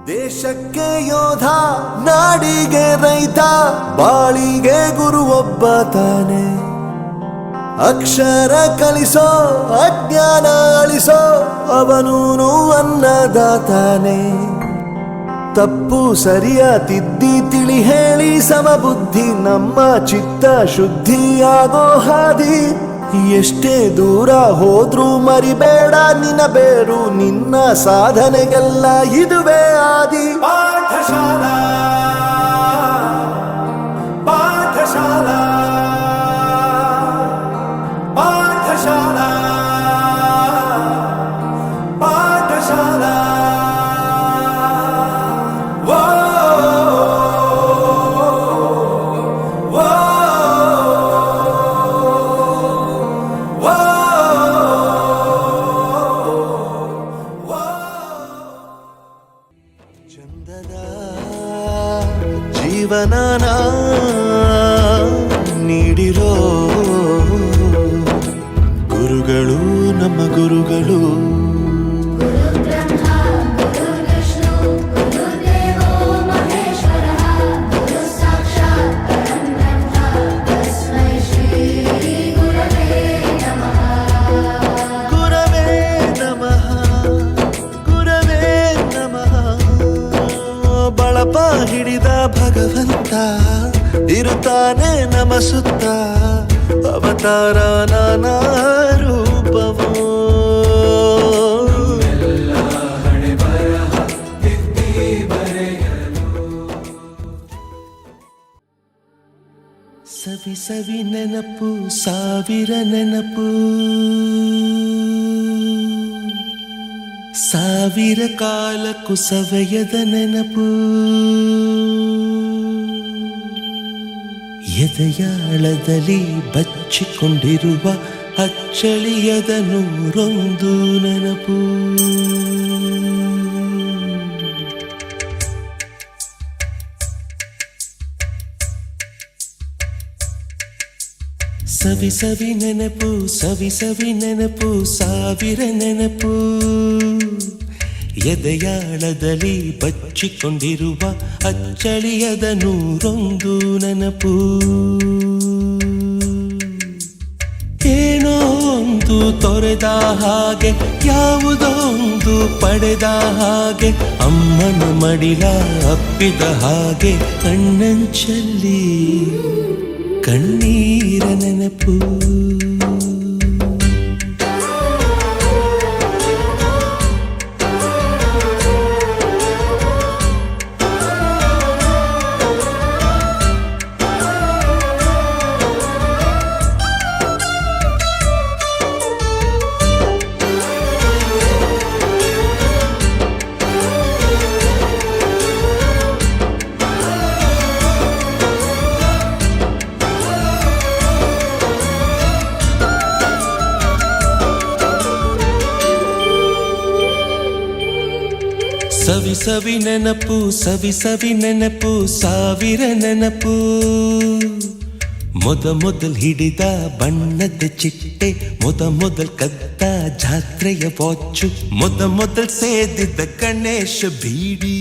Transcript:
ದೇಶಕ್ಕೆ ಯೋಧ ನಾಡಿಗೆ ರೈತ ಬಾಳಿಗೆ ಗುರು ಒಬ್ಬ ತಾನೆ. ಅಕ್ಷರ ಕಲಿಸೋ ಅಜ್ಞಾನ ಅಳಿಸೋ ಅವನೂನು ಅನ್ನದಾತಾನೆ. ತಪ್ಪು ಸರಿಯ ತಿದ್ದಿ ತಿಳಿ ಹೇಳಿ ಸಮಬುದ್ಧಿ ನಮ್ಮ ಚಿತ್ತ ಶುದ್ಧಿಯಾಗೋ ಹಾದಿ. ಎಷ್ಟೇ ದೂರ ಹೋದ್ರೂ ಮರಿಬೇಡ ನಿನ್ನ ಬೇರು, ನಿನ್ನ ಸಾಧನೆಗೆಲ್ಲ ಇದುವೇ ಆದಿ. ಪಾಠಶಾಲಾ ಪಾಠಶಾಲಾ ಪಾಠಶಾಲಾ ಪಾಠಶಾಲಾ. ಚಂದದ ಜೀವನನ ನೀಡಿರೋ ಗುರುಗಳು ನಮ್ಮ ಗುರುಗಳು. ಬಳಪ ಹಿಡಿದ ಭಗವಂತ ಇರುತ್ತಾನೆ ನಮ ಸುತ್ತ, ಅವತಾರ ನಾನಾ ರೂಪವೋ. ಸವಿ ಸವಿ ನೆನಪು ಸಾವಿರ ನೆನಪು, ಸಾವಿರ ಕಾಲಕ್ಕೂ ಸವೆಯದ ನೆನಪು. ಎದೆಯಾಳದಲ್ಲಿ ಬಚ್ಚಿಕೊಂಡಿರುವ ಅಚ್ಚಳಿಯದ ನೂರೊಂದು ನೆನಪು. ಸವಿ ಸವಿ ನೆನಪು ಸವಿ ಸವಿ ನೆನಪು ಸಾವಿರ ನೆನಪು. ಎದೆಯಾಳದಲ್ಲಿ ಬಚ್ಚಿಕೊಂಡಿರುವ ಅಚ್ಚಳಿಯದ ನೂರೊಂದು ನೆನಪು. ಏನೋ ಒಂದು ತೊರೆದ ಹಾಗೆ, ಯಾವುದೋ ಒಂದು ಪಡೆದ ಹಾಗೆ, ಅಮ್ಮನ ಮಡಿಲ ಅಪ್ಪಿದ ಹಾಗೆ, ಕಣ್ಣಂಚಲ್ಲಿ ಕಣ್ಣೀರ ನೆನಪು. ಸವಿ ಸವಿ ನೆನಪು ಸವಿ ಸವಿ ನೆನಪು ಸಾವಿರ ನೆನಪು. ಮೊದಲ್ ಹಿಡಿದ ಬಣ್ಣದ ಚಿಟ್ಟೆ, ಮೊದಲ್ ಕದ್ದ ಜಾತ್ರೆಯ ವಾಚು, ಮೊದಲ್ ಸೇದಿದ್ದ ಗಣೇಶ ಬೀಡಿ.